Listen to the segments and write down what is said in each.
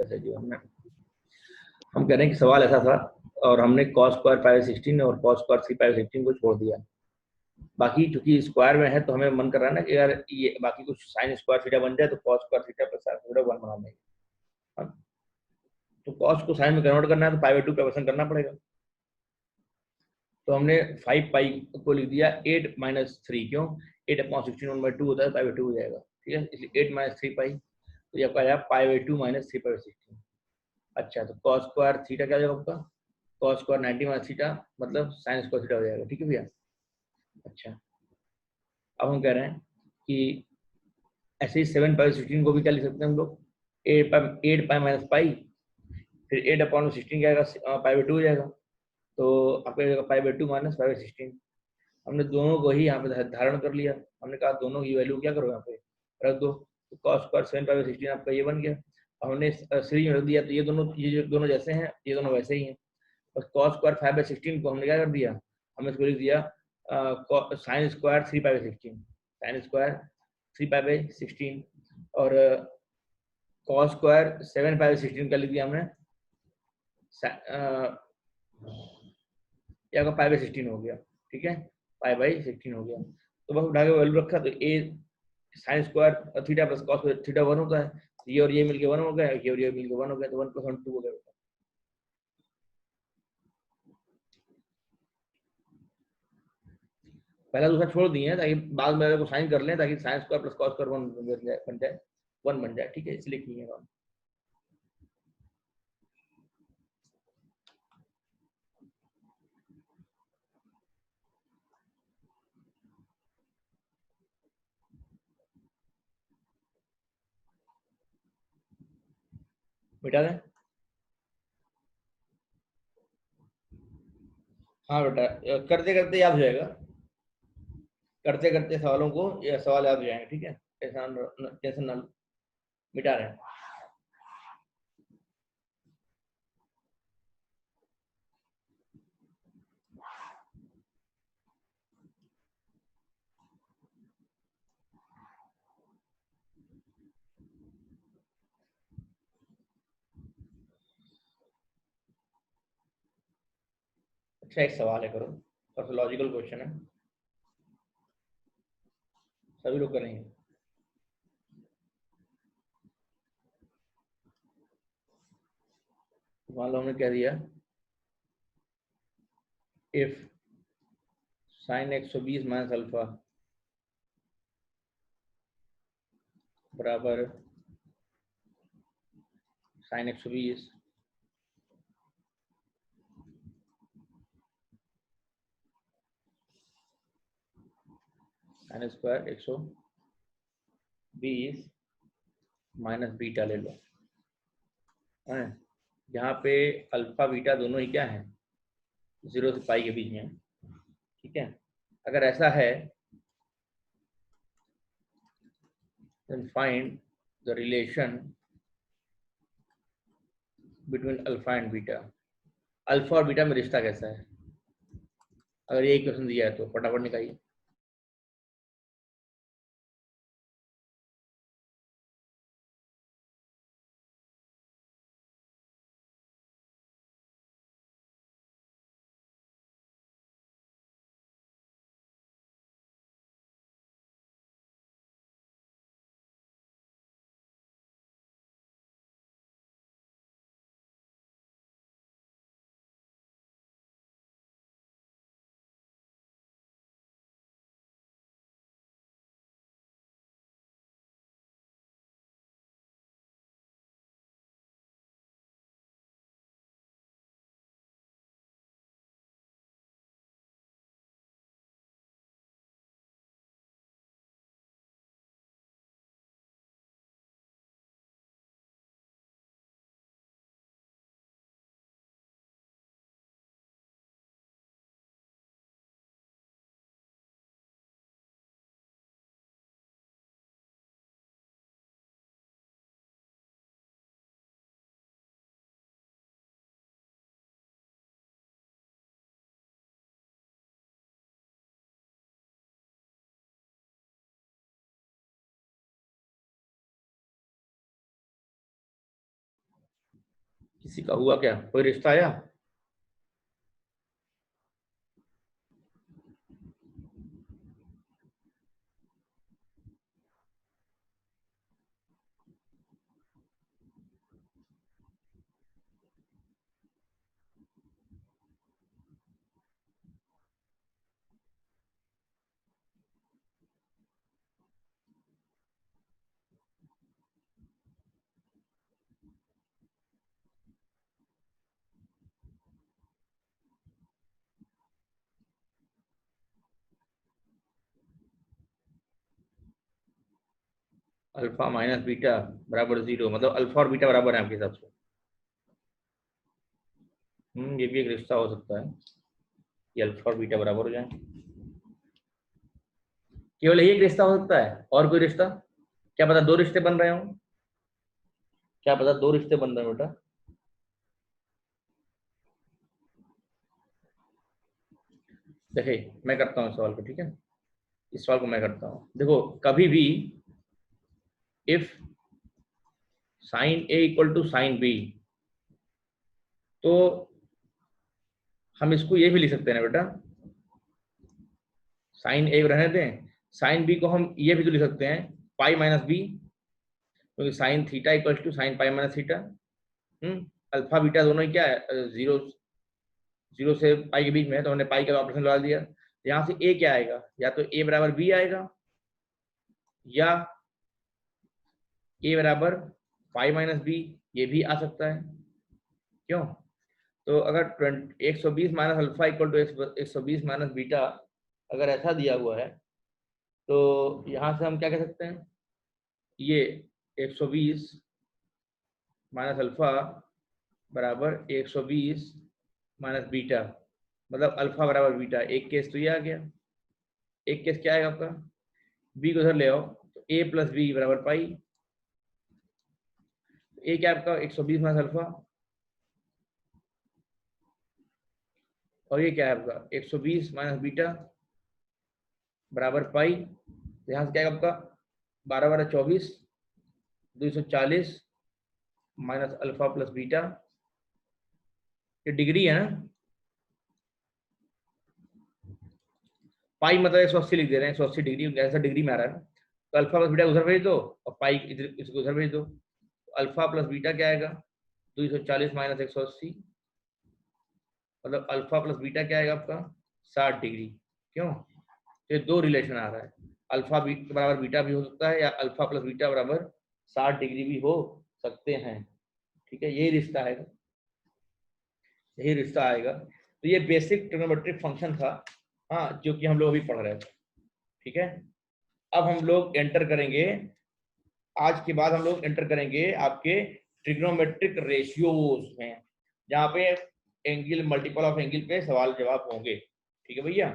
ऐसे जीवन में हम कह रहे हैं कि सवाल ऐसा था और हमने cos स्क्वायर पाई 16 और cos स्क्वायर 3 पाई 16 को छोड़ दिया। बाकी चूंकि स्क्वायर में है तो हमें मन कर रहा है ना कि यार ये बाकी कुछ साइन स्क्वायर थीटा बन जाए तो cos square theta plus sine theta 1 बना देंगे। तो cos को साइन में कन्वर्ट करना है तो पाई बाई 2 का करना पड़ेगा। तो हमने 5 पाई को लिख दिया 8 माइनस 3, क्यों 8 अपॉन 16 1/2 होता है, पाई बाई 2 हो जाएगा, ठीक है, इसलिए 8 माइनस 3 पाई, तो ये आपका आया pi by 2 minus 3 pi by 16। अच्छा, तो cos स्क्वायर थीटा क्या हो जाएगा आपका, cos स्क्वायर 90 माइनस थीटा मतलब साइन स्क्वायर थीटा हो जाएगा, ठीक है भैया। अच्छा, अब हम कह रहे हैं कि ऐसे ही 7 पाई 16 को भी क्या लिख सकते हैं हम लोग, 8 पाई माइनस पाई, फिर 8 अपॉन 16 क्या आएगा, पाई बाई 2 हो जाएगा, तो आपका जाएगा pi by 2 minus pi by 16। हमने दोनों को ही यहाँ पे धारण कर लिया, हमने कहा दोनों की वैल्यू क्या करो यहाँ पे रख दो, तो cos स्क्वायर 7 पाई बाई 16 आपका ये बन गया। हमने सीरीज में रख दिया तो ये दोनों जैसे हैं, ये दोनों वैसे ही हैं, बस cos स्क्वायर 5 बाई 16 को हमने क्या कर दिया, हमने इसको लिख दिया sine square 3 pi by 16, sine square 3 pi by 16, और cos स्क्वायर 7 पाई बाई 16 का लिख दिया हमने या पाई बाई 16 हो गया, ठीक है, पाई बाई 16 हो गया। तो बस उठा के वैल्यू रखा, तो A sine square theta plus cos theta 1 होता है, ये और ये मिलके 1 हो गया, ये और ये मिलके 1 हो गया, तो 1 + 1 2 हो गया। पहला दूसरा छोड़ दिए हैं ताकि बाद में को साइन कर लें, ताकि sine square plus cos square 1 बन जाए 1 बन जाए, ठीक है, इसलिए किए हैं। बेटा दें, हाँ बेटा, करते करते याद हो जाएगा, करते करते सवालों को ये सवाल याद हो जाएंगे, ठीक है, टेंशन ना लो, मिटा रहे हैं। अच्छा, एक सवाल है, करो, सबसे लॉजिकल क्वेश्चन है, सभी लोग करेंगे। मान लो हमने कह दिया इफ साइन 120 माइनस अल्फा बराबर sine 120 sine square 120 minus beta ले लो, है यहाँ पे अल्फा बीटा दोनों ही क्या है, 0 से पाई के बीच में, ठीक है। अगर ऐसा है then find the relation between alpha and beta. Alpha और बीटा में रिश्ता कैसा है, अगर ये क्वेश्चन दिया है तो फटाफट निकालिए। किसी का हुआ क्या, कोई रिश्ता आया? अल्फा माइनस बीटा बराबर 0, मतलब अल्फा और बीटा बराबर है आपके हिसाब से? ये भी एक रिश्ता हो सकता है कि अल्फा और बीटा बराबर हो जाए। केवल एक रिश्ता हो सकता है, और कोई रिश्ता? क्या पता दो रिश्ते बन रहे हो, क्या पता दो रिश्ते बन रहे हो बेटा। देखिए मैं करता हूँ सवाल को, ठीक है? इस सवाल को मैं करता हूँ, देखो कभी भी if sine A equal to sine B, तो हम इसको ये भी लिख सकते हैं ना बेटा, साइन ए रहने दें, साइन बी को हम ये भी तो लिख सकते हैं पाई माइनस बी, क्योंकि sine theta equal to sine pi minus theta. Alpha beta दोनों ही क्या है, जीरो, जीरो से पाई के बीच में है, तो हमने पाई का ऑपरेशन लगा दिया। यहाँ से ए क्या आएगा, या तो ए बराबर बी आएगा, या ए बराबर पाई माइनस बी, ये भी आ सकता है। क्यों? तो अगर 120 minus alpha equal to 120 minus beta अगर ऐसा दिया हुआ है, तो यहाँ से हम क्या कह सकते हैं, ये 120 माइनस अल्फा बराबर 120 माइनस बीटा, मतलब अल्फा बराबर बीटा। एक केस तो ये आ गया, एक केस क्या आएगा आपका, बी को उधर ले आओ, तो ए प्लस बी बराबर पाई। ए क्या आपका 120 माइनस अल्फा, और ये क्या है आपका 120 माइनस बीटा बराबर पाई। तो यहाँ से क्या है आपका 12 12 24, 240 माइनस अल्फा प्लस बीटा, ये डिग्री है ना, पाई मतलब 180 लिख दे रहे हैं, 180 डिग्री, ऐसा डिग्री में आ रहा है ना। तो अल्फा प्लस बीटा उधर भेज दो, और पाई इधर इसको उधर भेज दो, तो अल्फा प्लस बीटा क्या आएगा, 240 माइनस 180, मतलब अल्फा प्लस बीटा क्या आएगा आपका 60 डिग्री। क्यों? तो ये दो रिलेशन आ रहा है, अल्फा बराबर बीटा भी हो सकता है, या अल्फा प्लस बीटा बराबर 60 डिग्री भी हो सकते हैं। ठीक है, यही रिश्ता है, यही रिश्ता आएगा। तो ये बेसिक ट्रिग्नोमेट्रिक फंक्शन था, हाँ, जो कि हम लोग अभी पढ़ रहे थे। ठीक है, अब हम लोग एंटर करेंगे, आज के बाद हम लोग एंटर करेंगे आपके ट्रिग्नोमेट्रिक रेशियोज में, जहाँ पे एंगल मल्टीपल ऑफ एंगल पे सवाल जवाब होंगे। ठीक है भैया,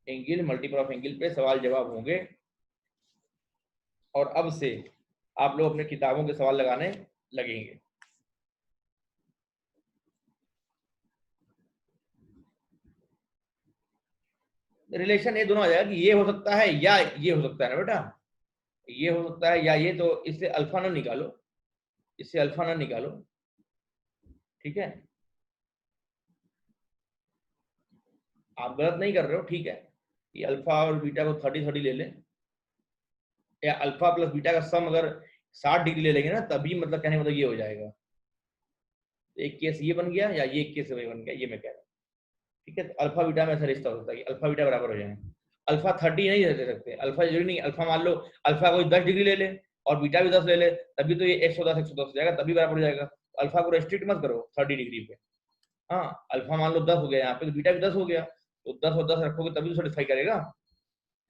एंगल मल्टीपल ऑफ एंगल पे सवाल जवाब होंगे, और अब से आप लोग अपने किताबों के सवाल लगाने लगेंगे। रिलेशन ये दोनों आ जाएगा कि ये हो सकता है या ये हो सकता है ना बेटा, ये हो सकता है या ये, तो इससे अल्फा ना निकालो, इससे अल्फा ना निकालो। ठीक है, आप गलत नहीं कर रहे हो, ठीक है, ये अल्फा और बीटा को 30 30 ले लें, या अल्फा प्लस बीटा का सम अगर 60 डिग्री ले लेंगे ना, तभी मतलब कहने मतलब ये हो जाएगा। एक केस ये बन गया, या ये एक केस ये बन गया, ये मैं कह रहा हूँ। ठीक है, तो अल्फा बीटा में ऐसा रिश्ता होता है कि अल्फा बीटा बराबर हो जाए। अल्फा 30 नहीं दे सकते, अल्फा जरूरी नहीं, अल्फा मान लो अल्फा कोई 10 डिग्री ले ले और बीटा भी 10 ले ले, तभी तो ये 110 हो जाएगा, तभी बराबर हो जाएगा। अल्फा को रेस्ट्रिक्ट मत करो 30 डिग्री पे। हाँ, अल्फा मान लो 10 हो गया, यहाँ पे तो बीटा भी 10 हो गया, तो 10 और 10 रखोगे तभी तो सेटिस्फाई करेगा,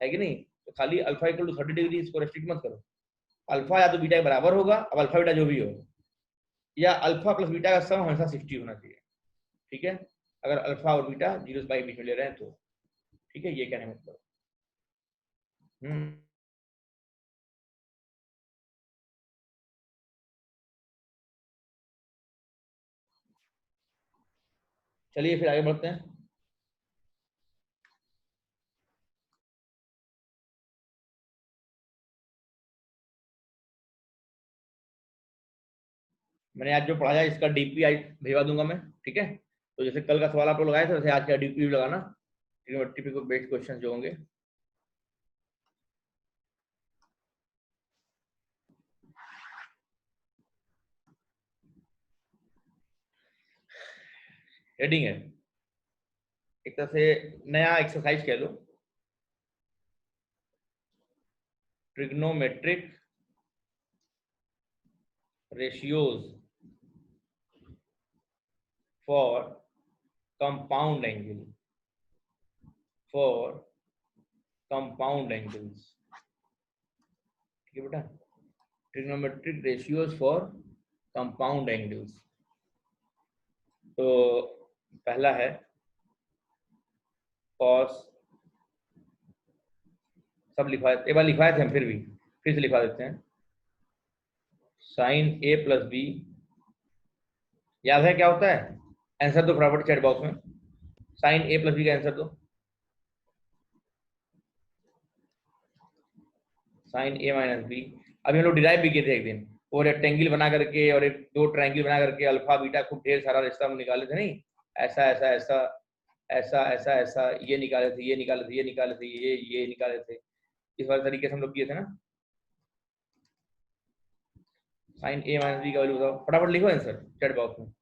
है कि नहीं? तो खाली अल्फा इक्वल टू 30 डिग्री, इसको रेस्ट्रिक्ट मत करो। अल्फा या तो बीटा के बराबर होगा, अब अल्फा बीटा जो भी हो, या अल्फा प्लस बीटा का सम हमेशा 60 होना चाहिए। ठीक है, अगर अल्फा और बीटा 0 से बीच में ले रहे हैं तो। ठीक है, ये कहने मतलब। हम्म चलिए फिर आगे बढ़ते हैं। मैंने आज जो पढ़ाया इसका डीपी आज भेजवा दूंगा मैं, ठीक है। तो जैसे कल का सवाल आप लोग लगाए थे वैसे आज का डीपी भी लगाना, ट्रिग्नोमेट्री को बेस्ड क्वेश्चन जो होंगे। हेडिंग है एक तरह से नया एक्सरसाइज कह लो, trigonometric ratios for compound angle, for compound angles, ठीक है बेटा, trigonometric ratios for compound angles. तो पहला है cos, सब लिखवा, एक बार लिखवाए थे हम, फिर से लिखवा देते हैं, sin a प्लस बी, याद है क्या होता है, आंसर दो फटाफट चैट बॉक्स में, sin a प्लस बी का आंसर दो, sin a माइनस बी। अभी हम लोग डिराइव भी किए थे एक दिन, और रेक्टेंगल बना करके और एक दो ट्रायंगल बना करके अल्फा बीटा खूब ढेर सारा रिश्ता हम निकाले थे, नहीं ऐसा ऐसा ऐसा ऐसा ऐसा ऐसा, ये निकाले थे, ये निकाले थे, ये निकाले थे, ये निकाले थे, इस वाले तरीके से हम लोग किए थे ना। साइन ए माइनस बी का वैल्यू बताओ, फटाफट लिखो आंसर चैट बॉक्स में,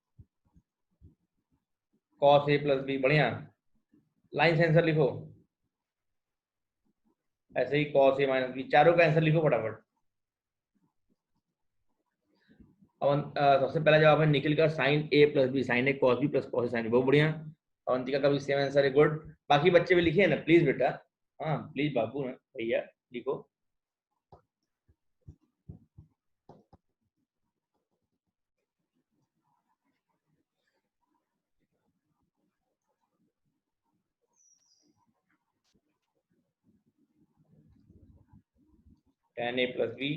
कॉस ए प्लस बी, बढ़िया लाइन से आंसर लिखो, ऐसे ही कॉस ए माइनस बी, चारों का आंसर लिखो फटाफट। अब सबसे पहला जवाब है निखिल का sine A plus B, sine A cos B plus cos A sine B, बहुत बढ़िया। अवंतिका का भी सेम आंसर है, गुड। बाकी बच्चे भी लिखिए ना प्लीज बेटा, हाँ प्लीज बाबू ना भैया लिखो। tan a plus B,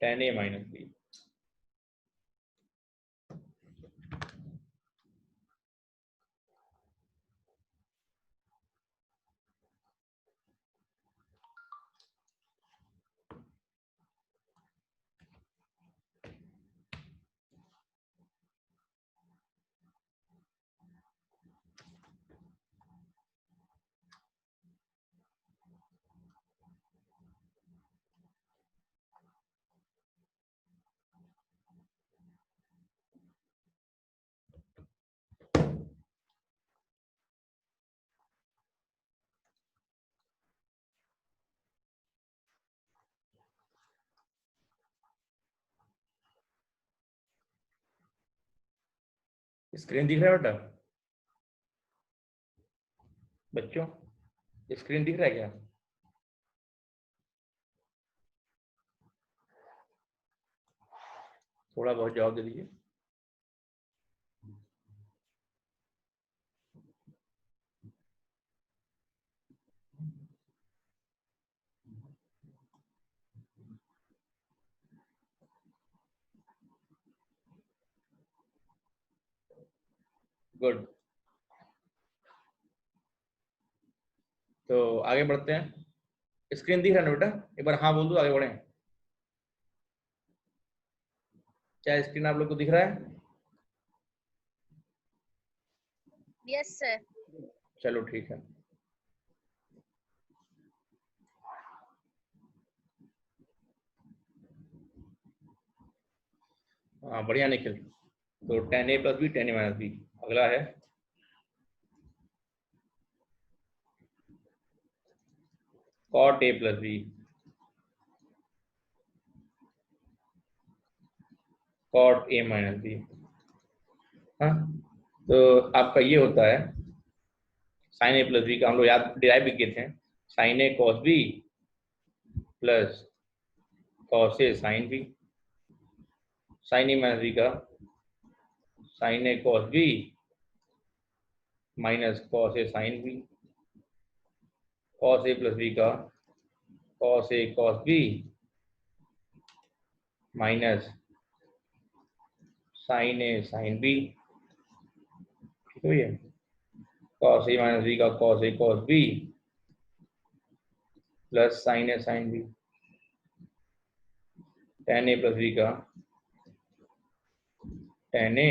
tan a minus B, screen दिख रहा है बेटा बच्चों, स्क्रीन दिख रहा है क्या? थोड़ा बहुत जवाब दे दीजिए। गुड, तो आगे बढ़ते हैं। स्क्रीन दिख रहा है ना बेटा, एक बार हाँ बोल दो, आगे बढ़े। क्या स्क्रीन आप लोग को दिख रहा है? Yes sir. चलो ठीक है। हाँ बढ़िया निखिल, तो tan a plus B, tan a minus B. अगला है cot a plus B, cot a minus B. हाँ, तो आपका ये होता है साइन ए प्लस बी का, हम लोग याद डिराइव भी किए थे, sine A cos B plus cos A sine B, sine A minus B का sine A cos B minus cos A sine B, cos A plus B का cos A cos B minus sine A sine B, ठीक है भैया, cos A minus B का cos A cos B plus sine A sine B. tan a plus B का tan a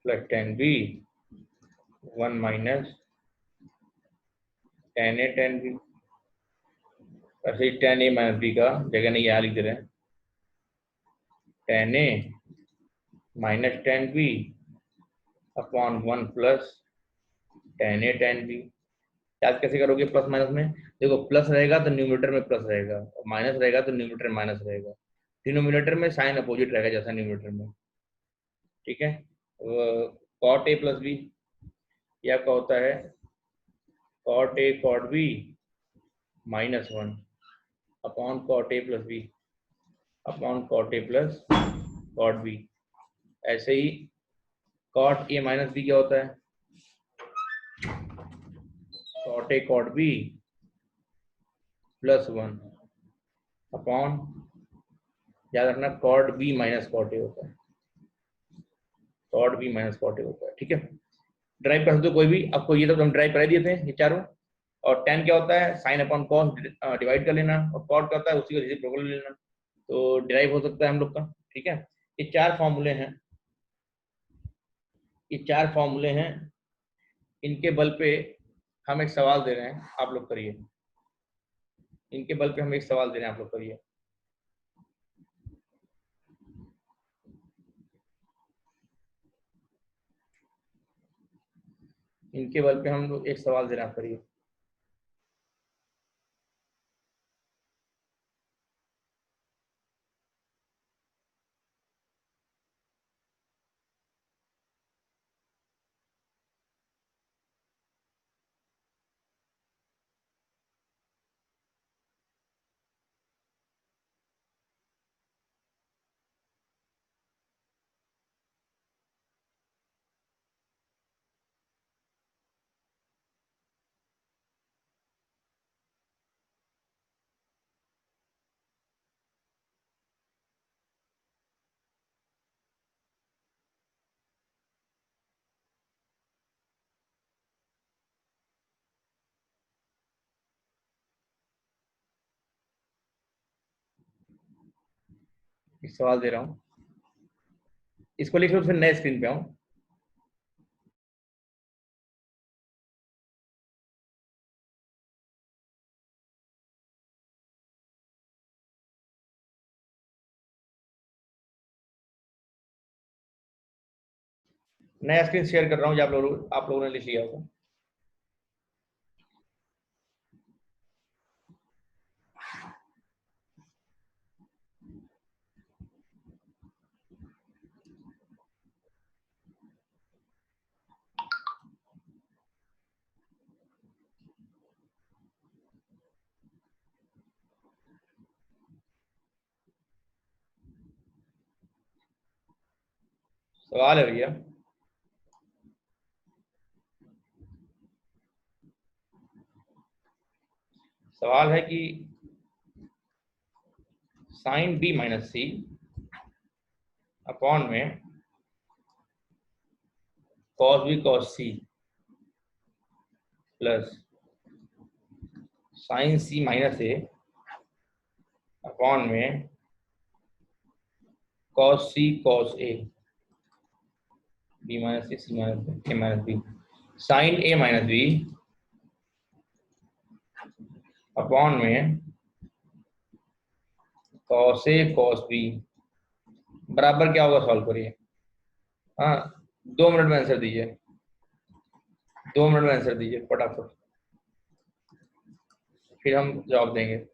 plus tan b 1 minus tan a tan b। ऐसे ही tan a minus b का जगह नहीं यहाँ लिख दे रहे हैं tan a minus tan b upon 1 plus tan a tan b। याद कैसे करोगे प्लस माइनस में? देखो प्लस रहेगा तो न्यूमरेटर में प्लस रहेगा और माइनस रहेगा तो न्यूमरेटर में माइनस रहेगा। डिनोमिनेटर में साइन अपोजिट रहेगा जैसा न्यूमरेटर में। ठीक है, कॉट ए प्लस बी या क्या होता है cot A cot B minus 1 upon cot A plus B upon cot A plus cot B. ऐसे ही कॉट ए माइनस बी क्या होता है cot A cot B plus 1 upon, याद रखना cot B minus cot A होता है cot B minus cot A होता है। ठीक है, ड्राइव कर सकते हो कोई भी। आपको ये तो हम ड्राइव करा दिए थे ये चारों। और tan क्या होता है साइन अपॉन कॉस डिवाइड कर लेना और कॉट क्या होता है उसी को रेसिप्रोकल ले लेना, तो डिराइव हो सकता है हम लोग का। ठीक है, ये चार फॉर्मूले हैं, ये चार फॉर्मूले हैं। इनके बल पे हम एक सवाल दे रहे हैं, आप लोग करिए। इनके बल पे हम एक सवाल दे रहे हैं, आप लोग करिए। इनके बल पे हम लोग एक सवाल दे रहे हैं, आप करिए। एक सवाल दे रहा हूँ, इसको लिख लो फिर नए स्क्रीन पे आऊँ। नया स्क्रीन शेयर कर रहा हूँ, जो आप लोगों ने लिख लिया होगा। सवाल है भैया, सवाल है कि sine B minus C upon में cos B cos C plus sine C minus A upon में cos C cos A B minus C minus A minus B sine A minus B upon में cos A cos B बराबर क्या होगा, solve करिए। हाँ, 2 minute में answer दीजिए, 2 minute में आंसर दीजिए फटाफट, फिर हम जवाब देंगे।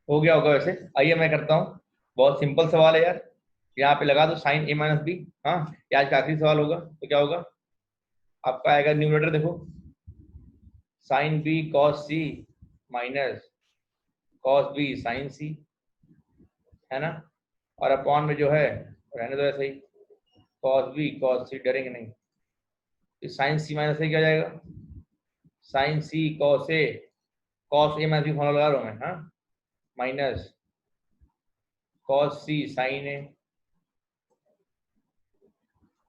हो गया होगा वैसे। आइए मैं करता हूँ, बहुत सिंपल सवाल है यार। यहाँ पे लगा दो साइन ए माइनस बी। हाँ, ये आज का आखिरी सवाल होगा। तो क्या होगा आपका, आएगा न्यूमरेटर देखो, साइन बी कॉस सी माइनस कॉस बी साइन सी, है ना। और अपॉन में जो है रहने दो ऐसे ही, कॉस बी कॉस सी, डरेंगे नहीं। तो साइन सी माइनस से क्या हो जाएगा, sine C cos A, cos A minus B formula लगा रहा हूँ मैं, हाँ, माइनस कॉस सी साइन ए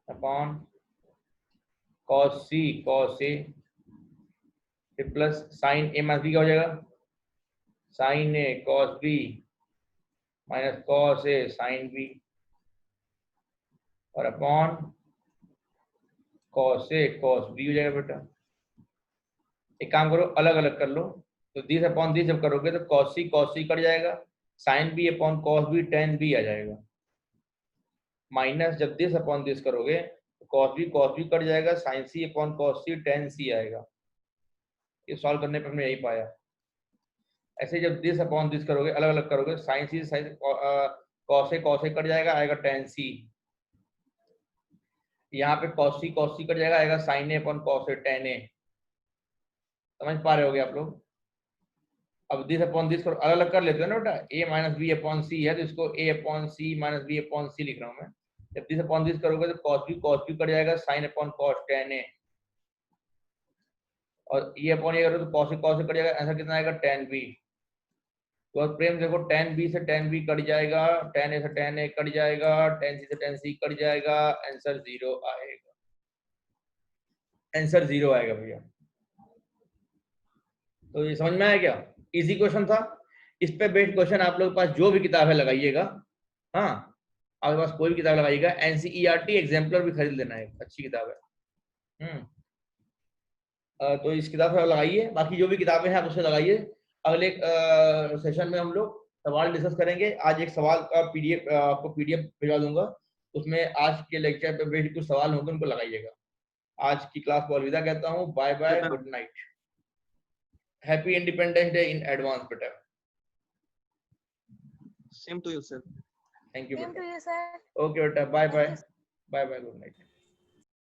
अपॉन कॉस सी कॉस ए, फिर plus sine A minus B क्या हो जाएगा, sign A cos B minus cos A sine B, और upon cos A cos B हो जाएगा बेटा। एक काम करो, अलग अलग कर लो। तो दिस अपॉन दिस जब करोगे तो कॉस सी कट जाएगा, sine B upon cos B tan B आ जाएगा, माइनस जब दिस अपॉन दिस करोगे तो कॉस बी कट जाएगा, sine C upon cos C tan C आएगा। ये सॉल्व करने पर हमने यही पाया। ऐसे जब दिस अपॉन दिस करोगे, अलग अलग करोगे, sign C sine cos A cut जाएगा, आएगा टेन सी। यहाँ पे कॉस सी कट जाएगा, आएगा sign A upon cos A ten ए। समझ पा रहे होगे आप लोग। अब दिस अपॉन दिस अलग अलग कर लेते हैं ना बेटा, ए माइनस बी अपॉन सी है तो इसको ए अपॉन सी माइनस बी अपॉन सी लिख रहा हूँ मैं। जब दिस अपॉन दिस करोगे तो कॉस बी कट जाएगा, साइन अपॉन कॉस टेन ए, और ये अपॉन ये करो तो कॉस ए कट जाएगा, आंसर कितना आएगा टेन बी। तो प्रेम देखो, टेन बी से टेन बी कट जाएगा, टेन ए से टेन ए कट जाएगा, टेन सी से टेन सी कट जाएगा, आंसर 0 आएगा, आंसर 0 आएगा भैया। तो ये समझ में आया क्या, इजी क्वेश्चन था। इस पे बेस्ड क्वेश्चन आप लोग के पास जो भी किताब है लगाइएगा, हाँ, आपके पास कोई भी किताब लगाइएगा, एनसीईआरटी एग्जाम्पलर भी खरीद लेना है, अच्छी किताब है। तो इस किताब से लगाइए, बाकी जो भी किताबें हैं आप उससे लगाइए। अगले सेशन में हम लोग सवाल डिस्कस करेंगे। आज एक सवाल का पीडीएफ आपको पीडीएफ भिजवा दूंगा, उसमें आज के लेक्चर पे बेस्ड कुछ सवाल होंगे, उनको लगाइएगा। आज की क्लास को अलविदा कहता हूँ, bye bye, good night, happy Independence Day in advance बेटा। Same to you, sir. Thank you Same to बेटा। you, sir. ओके बेटा, bye Thank bye, you. Bye bye, good night.